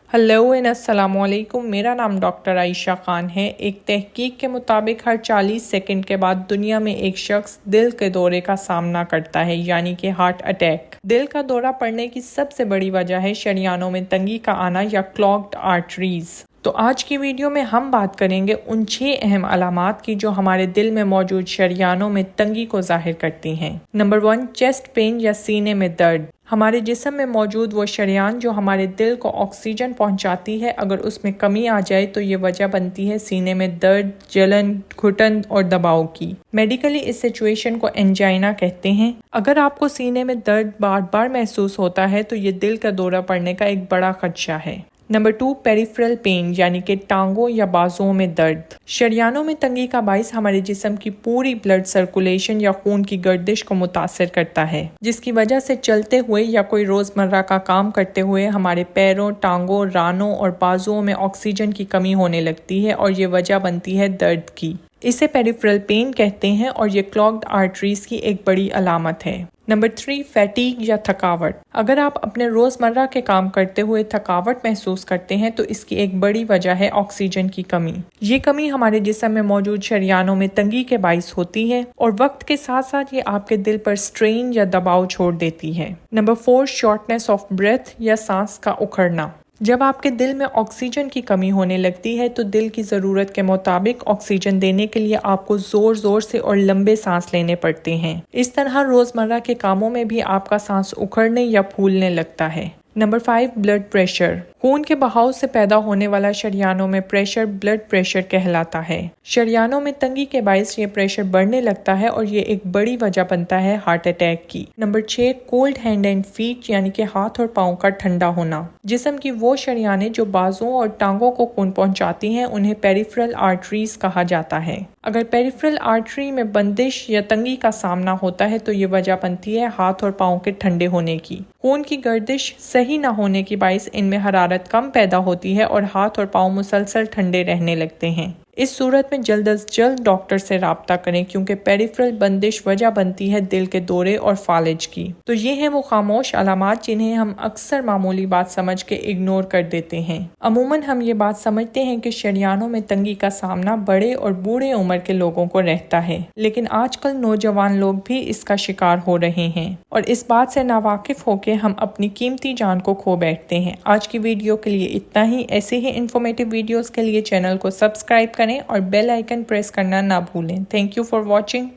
Hello and अस्सलाम वालेकुम। मेरा नाम डॉक्टर आयशा खान है। एक तहकीक के मुताबिक हर 40 सेकंड के बाद दुनिया में एक शख्स दिल के दौरे का सामना करता है, यानी कि हार्ट अटैक। दिल का दौरा पड़ने की सबसे बड़ी वजह है शरियानों में तंगी का आना या क्लॉग्ड आर्टरीज। तो आज की वीडियो में हम बात करेंगे उन 6 अहम अलामात की जो हमारे दिल में मौजूद शरियानों में तंगी को जाहिर करती हैं। नंबर 1, चेस्ट पेन या सीने में दर्द। हमारे जिस्म में मौजूद वो शरियान जो हमारे दिल को ऑक्सीजन पहुंचाती है, अगर उसमें कमी आ जाए तो ये वजह बनती है सीने में दर्द, जलन, घुटन और दबाव की। मेडिकली इस सिचुएशन को एंजाइना कहते हैं। अगर आपको सीने में दर्द बार बार महसूस होता है तो ये दिल का दौरा पड़ने का एक बड़ा खदशा है। नंबर 2, पेरिफेरल पेन यानी कि टांगों या बाजुओं में दर्द। शरियानों में तंगी का बाइस हमारे जिस्म की पूरी ब्लड सर्कुलेशन या खून की गर्दिश को मुतासर करता है, जिसकी वजह से चलते हुए या कोई रोजमर्रा का काम करते हुए हमारे पैरों, टांगों, रानों और बाजुओं में ऑक्सीजन की कमी होने लगती है और ये वजह बनती है दर्द की। इसे पेरिफेरल पेन कहते हैं और ये क्लॉग्ड आर्टरीज की एक बड़ी अलामत है। नंबर 3, फैटीग या थकावट। अगर आप अपने रोजमर्रा के काम करते हुए थकावट महसूस करते हैं तो इसकी एक बड़ी वजह है ऑक्सीजन की कमी। ये कमी हमारे जिस्म में मौजूद शरियानों में तंगी के बाइस होती है और वक्त के साथ साथ ये आपके दिल पर स्ट्रेन या दबाव छोड़ देती है। नंबर 4, शॉर्टनेस ऑफ ब्रेथ या सांस का उखड़ना। जब आपके दिल में ऑक्सीजन की कमी होने लगती है तो दिल की ज़रूरत के मुताबिक ऑक्सीजन देने के लिए आपको जोर जोर से और लंबे सांस लेने पड़ते हैं। इस तरह रोज़मर्रा के कामों में भी आपका सांस उखड़ने या फूलने लगता है। Number 5, blood pressure. खून के बहाव से पैदा होने वाला शरियानों में प्रेशर ब्लड प्रेशर कहलाता है। शरियानों में तंगी के बाइस ये प्रेशर बढ़ने लगता है और ये एक बड़ी वजह बनता है हार्ट अटैक की। Number 6, cold hand and feet यानी कि हाथ और पाँव का ठंडा होना। जिस्म की वो शरियानें जो बाजुओं और टांगों को खून पहुंचाती हैं उन्हें पेरिफेरल आर्टरीज कहा जाता है। अगर पेरिफेरल आर्टरी में बंदिश या तंगी का सामना होता है तो ये वजह बनती है हाथ और पाँव के ठंडे होने की। खून की गर्दिश सही न होने की बाइस इनमें हरारत कम पैदा होती है और हाथ और पाँव मुसलसल ठंडे रहने लगते हैं। इस सूरत में जल्द अज जल्द डॉक्टर से राब्ता करें क्योंकि पेरिफेरल बंदिश वजह बनती है दिल के दौरे और फालिज की। तो ये हैं वो खामोश अलामात जिन्हें हम अक्सर मामूली बात समझ के इग्नोर कर देते हैं। अमूमन हम ये बात समझते हैं कि शरियानों में तंगी का सामना बड़े और बूढ़े उम्र के लोगों को रहता है, लेकिन आजकल नौजवान लोग भी इसका शिकार हो रहे हैं और इस बात से नावाकिफ होकर हम अपनी कीमती जान को खो बैठते हैं। आज की वीडियो के लिए इतना ही। ऐसे ही इंफॉर्मेटिव वीडियोस के लिए चैनल को सब्सक्राइब करें और बेल आइकन प्रेस करना ना भूलें। Thank you for watching.